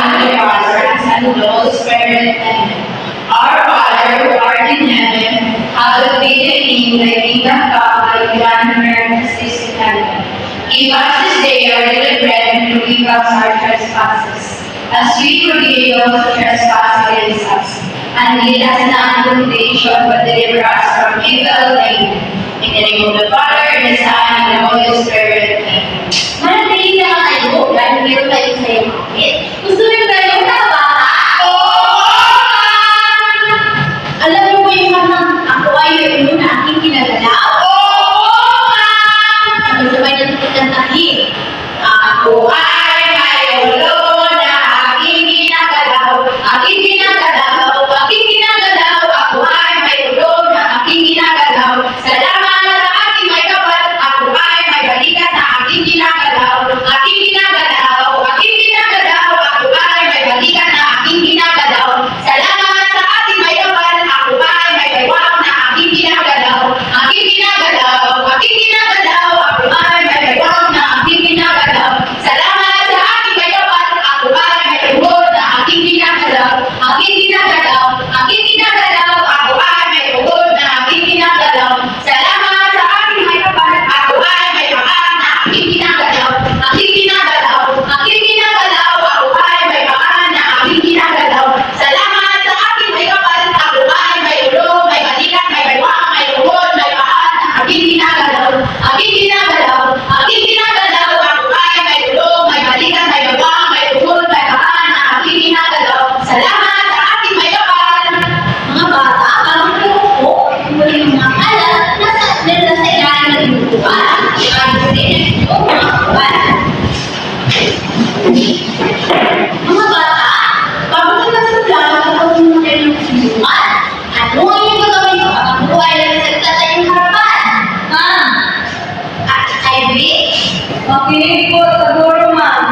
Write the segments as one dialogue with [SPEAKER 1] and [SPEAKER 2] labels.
[SPEAKER 1] Son, the Father, and the Holy Spirit. Amen. Our Father, who art in heaven, hallowed be thy name. Thy kingdom come, thy will be done on earth as it is in heaven. Give us this day our daily bread, and forgive us our trespasses, as we forgive those who trespass against us. And lead us not into temptation, but deliver us from evil. Amen. In the name of the Father, and the Son, and the Holy Spirit. Amen.
[SPEAKER 2] Manatili na kayo dahil meron tayo sa iyong kapit. Gusto rin kayo na bata? Alam niyo ba yung hanggang ako ay mayroon na aking ginagalaw? Sabay-sabay na tumitantahin. Ako ay mayroon na aking ginagalaw. Aking ginagalaw, aking ginagalaw. Ako ay mayroon na aking ginagalaw. Salamat sa aking may kapal. Ako ay may balikat na aking ginagalaw. Aking ginagalaw, aking ginagalaw. Ako ay may balikat na aking ginagalaw. Salamat sa ating may kapal. Ako ay may baywang na aking ginagalaw. Aking ginagalaw, aking ginagalaw. Ako ay may baywang na aking ginagalaw. Salamat sa ating may kapal. Ako ay may tungkol na aking ginagalaw. Aking ginagalaw, aking ginagalaw. Ako ay may tungkol na aking ginagalaw. Salamat sa ating may kapal. Ako ay may paan na aking ginagalaw. Aking ginagalaw, aking ginagalaw. Ako ay may paan na aking ginagalaw. Salamat sa ating may kapal. Ako ay may ulo, may balikat, may baywang, may tungkol, may paan na aking ginagalaw. Aking ginagalaw, aking ginagalaw. Ako ay may ulo, may balikat, may baywang, may tungkol, may paan na aking ginagalaw. Salamat sa ating may kapal. Mga bata, parang kayo po, muli yung mga alat na sa ilalim ng lutuan. Ibig sabihin yung mga kapal. Mga bata, bago sila sa plano kapag mga kayo ng sinuman, ano ang yung gagawin ko kapag buhay na nagsalita sa iyong harapan? At Ivy?
[SPEAKER 3] Makinig po sa guro, ma'am.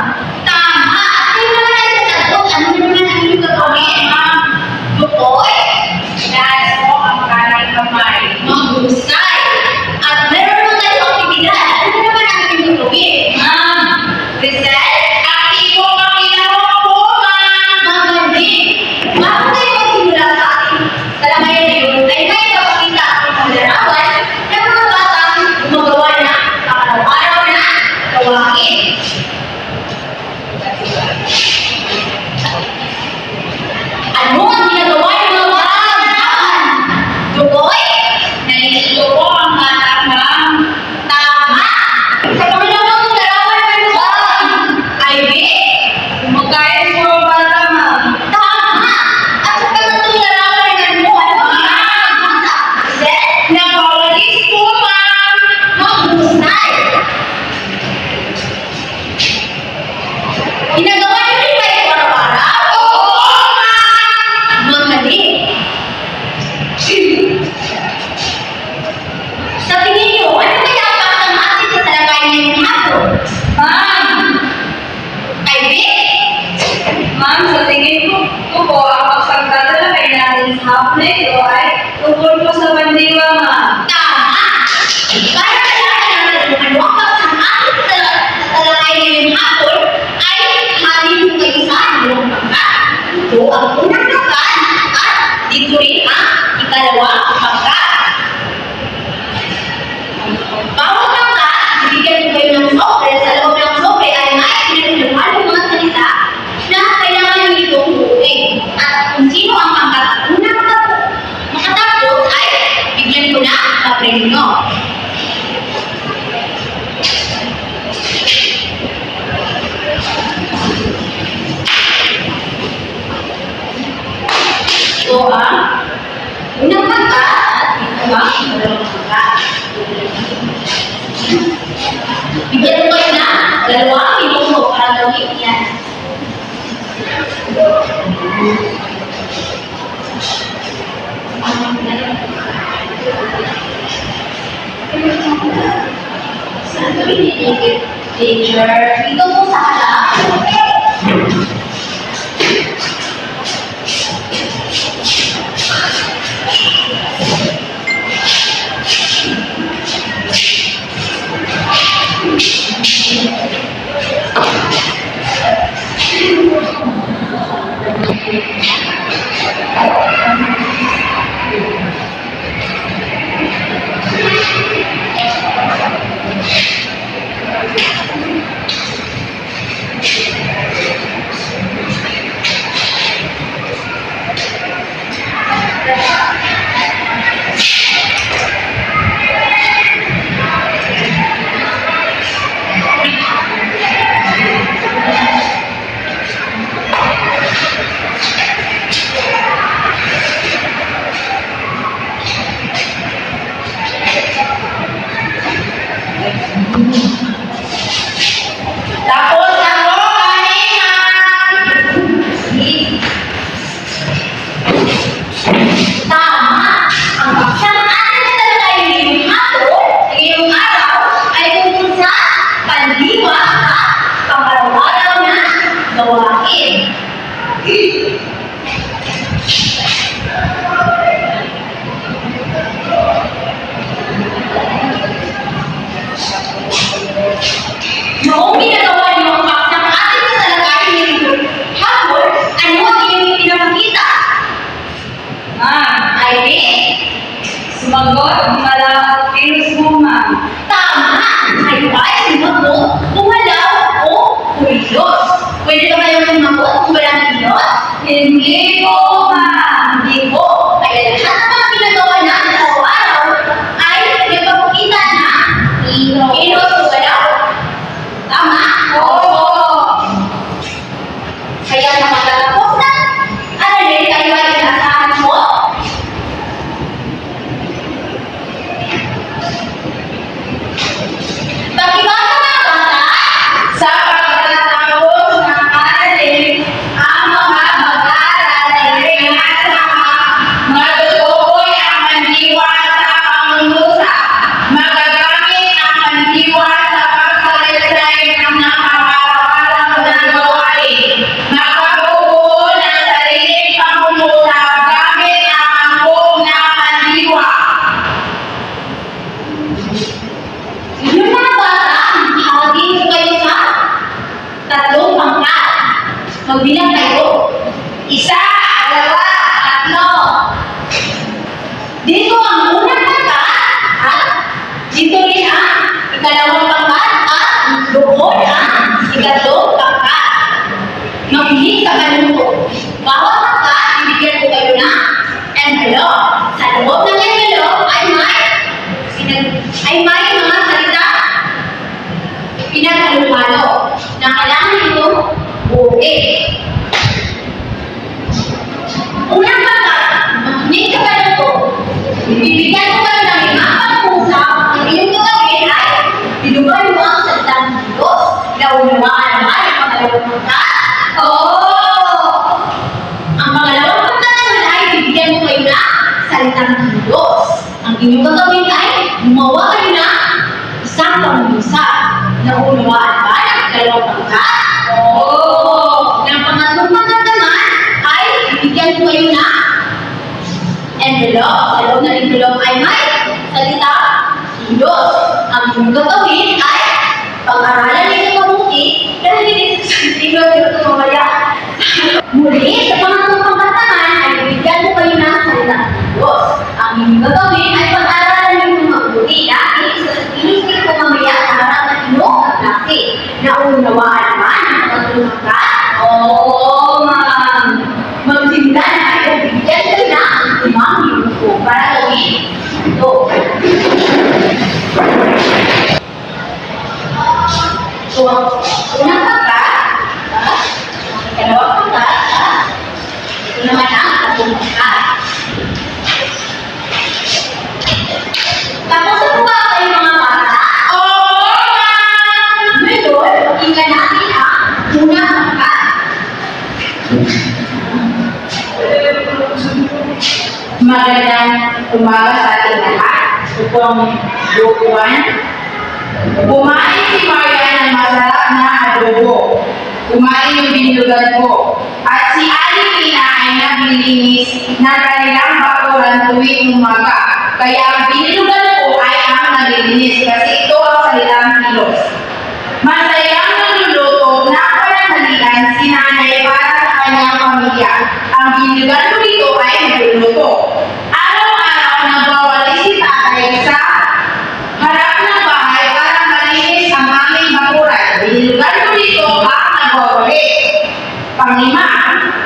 [SPEAKER 1] Tama! At kayo naman ay sasagot. Ano naman ang inyong gagawin? Lukoy? Dahil po ang kanang kamay. Maghusay. At meron naman tayong aktibidad. Ano naman ang inyong gagawin? Rizal? Aktibo makilaro po, ma'am! Magaling! Bago tayo magsimula sa ating talakayan ngayon, ay may papakita ang paglarawan ng mga batang gumagawa na araw-araw na gawain. Ano ang ginagawa ng mga batang? Dugoy? Nalilito po ang batang, ma'am. Tama! Sa pangalawang larawan ng batang, Ivy?
[SPEAKER 3] Kumakain po ang bata, ma'am.
[SPEAKER 1] Tama! At sa pangatlong larawan ng buwan, ma'am. Zen? Nawawalis po, ma'am. Mahusay. Ginagawa niyo rin ba ito araw-araw? Oo, ma'am! Magaling. Sa tingin niyo, ano kaya ang batang atin sa talakayan ngayong hapon?
[SPEAKER 3] Ma'am!
[SPEAKER 1] Ivy?
[SPEAKER 3] Ma'am, sa tingin ko po, ang pagpagtatalakay natin sa hapon na ito ay tungkol po sa bandiwa, ma'am.
[SPEAKER 1] Tama! Para malaman natin kung ano ang bagsang atin sa talakay ngayong hapon, ay hatin mo kayo sa dalawang pangkat. Ito ang unang pangkat at dito rin ang ikalawang pangkat. Bawat pangkat, bibigyan ko kayo ng sobre. Sa loob ng sobre ay may pinagluhan ng mga salita na kailangan nyo itong buuin. At kung sino ang pangkat at unang makatapos ay bigyan ko na ang premyo. Ito ang unang pangkat at ito ang dalawang pangkat. Bigyan ko kayo na 2 minuto para gawin yan. Saan gawin ni Teacher? Dito po sa harap. Magbilang kayo. 1, 2, 3. Dito ang unang pangkat at dito rin ang ikalawang pangkat at doon ang ikatlong pangkat. Makinig ka kanito. Bawat pangkat, bibigyan ko kayo ng envelope. Sa loob ng envelope ay may mga salita pinaghalo-halo na kailangan nito buuin. Unang pangkat, makinig ka kanito. Bibigyan ko kayo ng 5 pangusap. Ang iyong gagawin ay binugan mo ang salitang Diyos. Naunawaan ba ang pangalawang pangkat? Ang pangalawang pangkat naman ay bibigyan mo kayo ng salitang Diyos. Ang inyong gagawin ay gumawa kayo ng isang pangusap. Naunawaan ba ang dalawang pangkat? Ng pangatlong pangkat naman ay bibigyan ko kayo ng envelope. Sa loob ng envelope ay may salita Diyos. Ang inyong gagawin ay pag-aralan nito mabuti dahil hindi sa sentilo dito mamaya. Muli, sa pangatlong pangkat naman ay bibigyan ko kayo ng salita Diyos. Ang inyong gagawin ay pag-aralan nito mabuti dahil sa sentilo dito mamaya sa harap ng inyong kaklase. Naunawaan naman ang pangatlong pangkat?
[SPEAKER 3] Ma'am.
[SPEAKER 1] Magsimula na kayo, bigyan kayo ng 5 minuto para gawin ito. So, ang unang pangkat, ikalawang pangkat, ito naman ang tatlong pangkat. Tapos na po ba kayo mga bata? Ngayon, pakinggan natin ang unang pangkat.
[SPEAKER 2] Magandang umaga sa ating lahat. Ito po ang lukuan. Kumain si Maria ng masarap na adobo. Kumain yung binugan ko. At si Alipina ay naglilinis ng kanilang bakuran tuwing umaga. Kaya ang binugan ko ay ang naglilinis kasi ito ang salitang kilos. Masayang nagluluto na pananghalian si nanay para sa kanyang pamilya. Ang binugan ko dito ay nagluluto. Araw-araw nagwawali si tatay sa harap ng bahay para malinis ang aming bakuran. Binugan ko dito ang nagwawali. Panglima,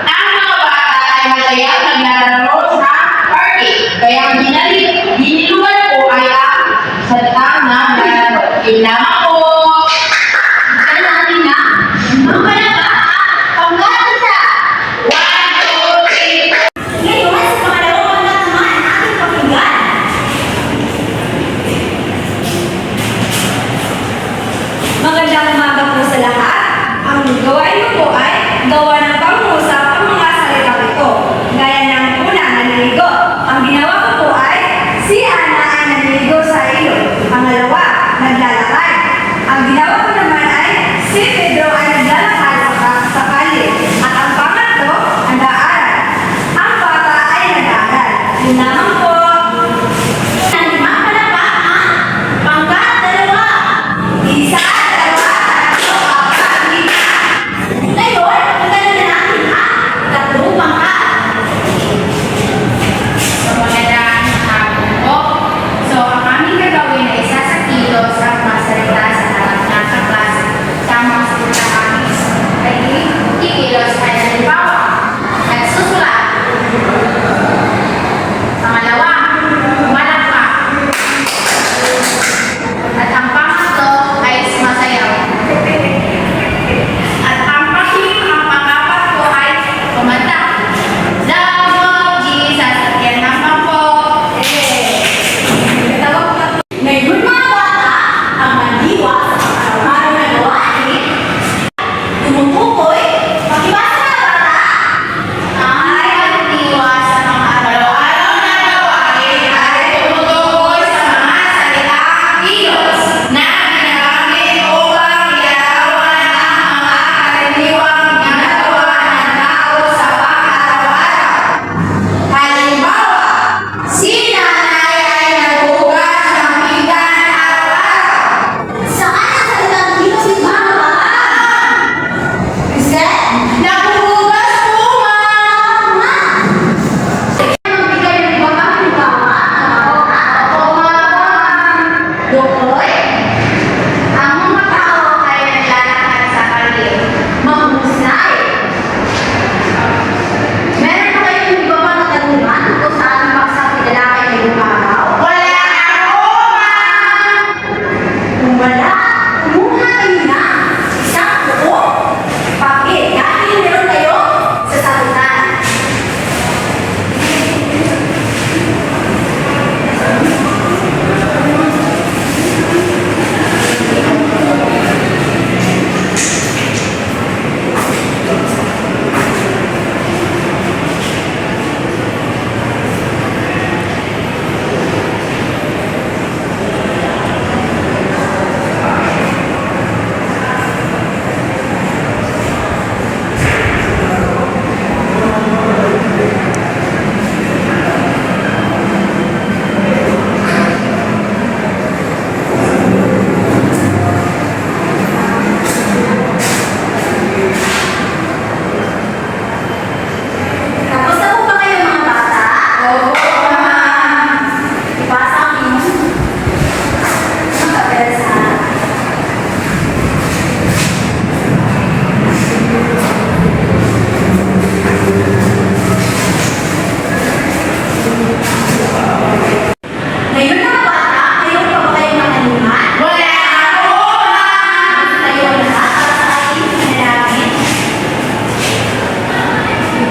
[SPEAKER 2] ang mga bata ay masayang naglalaro sa party. Kaya ang binilugan ko ay ang salitang naglalaro. Kinama ko.
[SPEAKER 1] Bigyan natin na mga bata, pangkat isa.
[SPEAKER 2] 1, 2, 3.
[SPEAKER 1] Ngayon, sa pangalawang pangkat naman, ating pakinggan.
[SPEAKER 3] Magandang umaga po sa lahat. Ang gawain ko po ay gawa ng pangungusap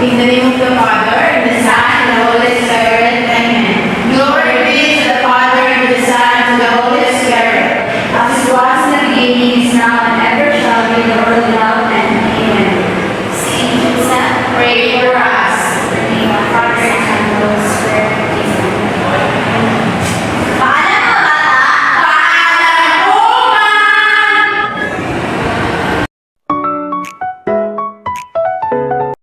[SPEAKER 2] In the name of the Father,